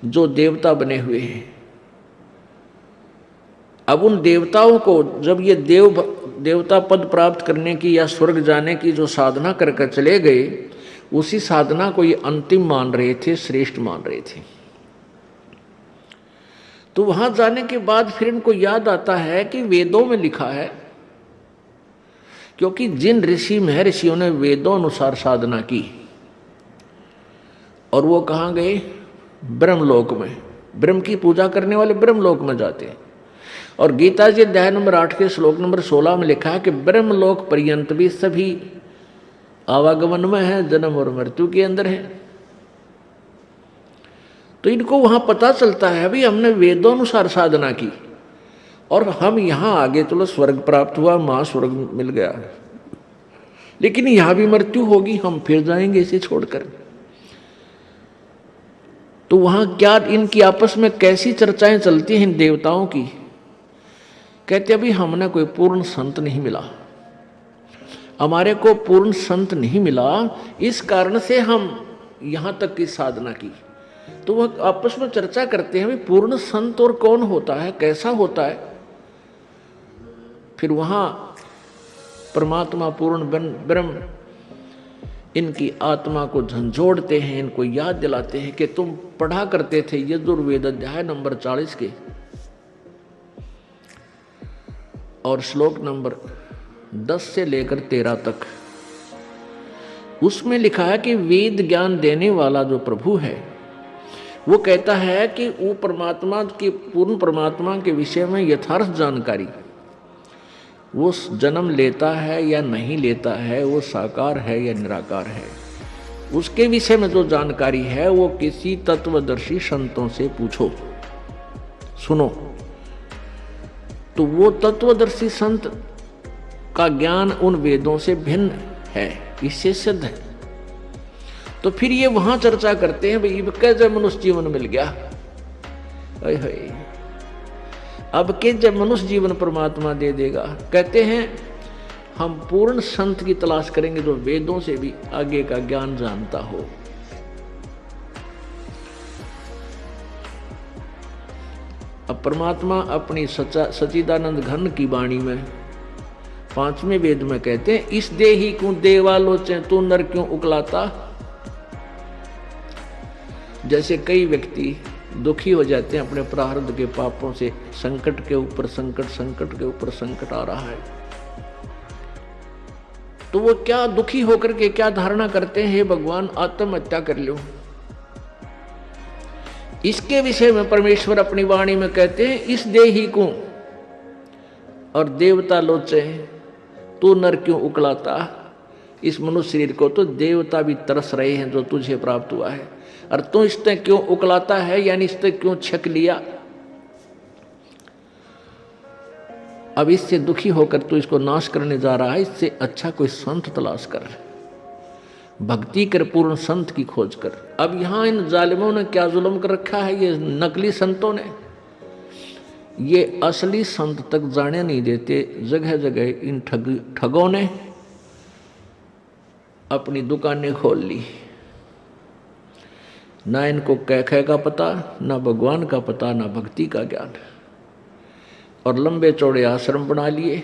जो देवता बने हुए हैं। अब उन देवताओं को जब ये देवता पद प्राप्त करने की या स्वर्ग जाने की जो साधना करके चले गए, उसी साधना को ये अंतिम मान रहे थे, श्रेष्ठ मान रहे थे। तो वहां जाने के बाद फिर इनको याद आता है कि वेदों में लिखा है, क्योंकि जिन ऋषि महर्षियों ने वेदों अनुसार साधना की और वो कहाँ गए, ब्रह्मलोक में, ब्रह्म की पूजा करने वाले ब्रह्मलोक में जाते हैं। और गीता जी अध्याय नंबर 8 के श्लोक नंबर 16 में लिखा है कि ब्रह्मलोक पर्यंत भी सभी आवागमन में है, जन्म और मृत्यु के अंदर है। तो इनको वहां पता चलता है अभी हमने वेदों अनुसार साधना की और हम यहां आगे चलो स्वर्ग प्राप्त हुआ, महास्वर्ग मिल गया, लेकिन यहां भी मृत्यु होगी, हम फिर जाएंगे इसे छोड़कर। तो वहां क्या इनकी आपस में कैसी चर्चाएं चलती हैं इन देवताओं की। कहते अभी हमने कोई पूर्ण संत नहीं मिला, हमारे को पूर्ण संत नहीं मिला, इस कारण से हम यहां तक की साधना की। तो वह आपस में चर्चा करते हैं, पूर्ण संत और कौन होता है, कैसा होता है। फिर वहां परमात्मा पूर्ण ब्रह्म इनकी आत्मा को झंझोड़ते हैं, इनको याद दिलाते हैं कि तुम पढ़ा करते थे यजुर्वेद अध्याय नंबर 40 के और श्लोक नंबर 10 से लेकर 13 तक। उसमें लिखा है कि वेद ज्ञान देने वाला जो प्रभु है वो कहता है कि वो परमात्मा की, पूर्ण परमात्मा के विषय में यथार्थ जानकारी, वो जन्म लेता है या नहीं लेता है, वो साकार है या निराकार है, उसके विषय में जो जानकारी है वो किसी तत्वदर्शी संतों से पूछो, सुनो। तो वो तत्वदर्शी संत का ज्ञान उन वेदों से भिन्न है, इससे सिद्ध है। तो फिर ये वहां चर्चा करते हैं, भाई कैसे मनुष्य जीवन मिल गया, अब के जब मनुष्य जीवन परमात्मा दे देगा। कहते हैं हम पूर्ण संत की तलाश करेंगे जो वेदों से भी आगे का ज्ञान जानता हो। अब परमात्मा अपनी सच्चिदानंद घन की वाणी में 5वें वेद में कहते हैं, इस देही को देवालोचे तू नर क्यों उकलाता। जैसे कई व्यक्ति दुखी हो जाते हैं अपने प्रारब्ध के पापों से, संकट के ऊपर संकट, संकट के ऊपर संकट आ रहा है, तो वो क्या दुखी होकर के क्या धारणा करते हैं, हे भगवान आत्महत्या कर लो। इसके विषय में परमेश्वर अपनी वाणी में कहते हैं, इस देही को और देवता लोचे तू नर क्यों उकलाता। इस मनुष्य शरीर को तो देवता भी तरस रहे हैं जो तुझे प्राप्त हुआ है, और तू इससे क्यों उकलाता है, यानी इससे क्यों छक लिया। अब इससे दुखी होकर तू इसको नाश करने जा रहा है, इससे अच्छा कोई संत तलाश कर, भक्ति कर, पूर्ण संत की खोज कर। अब यहां इन जालिमों ने क्या जुल्म कर रखा है, ये नकली संतों ने, ये असली संत तक जाने नहीं देते। जगह जगह इन ठगों ने अपनी दुकानें खोल ली, ना इनको कह का पता, ना भगवान का पता, ना भक्ति का ज्ञान, और लंबे चौड़े आश्रम बना लिए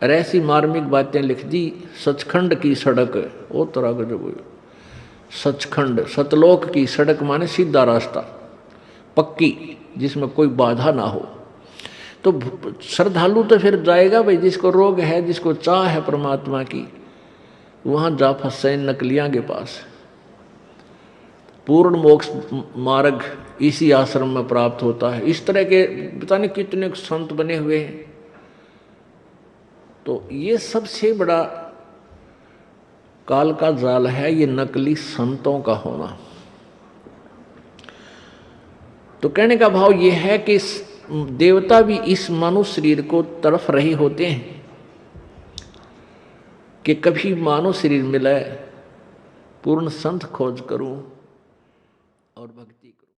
और ऐसी मार्मिक बातें लिख दी। सचखंड की सड़क, वो तरह का जो सचखंड, सतलोक की सड़क माने सीधा रास्ता, पक्की, जिसमें कोई बाधा ना हो। तो श्रद्धालु तो फिर जाएगा भाई, जिसको रोग है, जिसको चाह है परमात्मा की, वहां जा फंसे नकलियां के पास। पूर्ण मोक्ष मार्ग इसी आश्रम में प्राप्त होता है। इस तरह के पता नहीं कितने संत बने हुए हैं। तो ये सबसे बड़ा काल का जाल है, ये नकली संतों का होना। तो कहने का भाव ये है कि देवता भी इस मानव शरीर को तरफ रहे होते हैं कि कभी मानव शरीर मिले, पूर्ण संत खोज करूं और भक्ति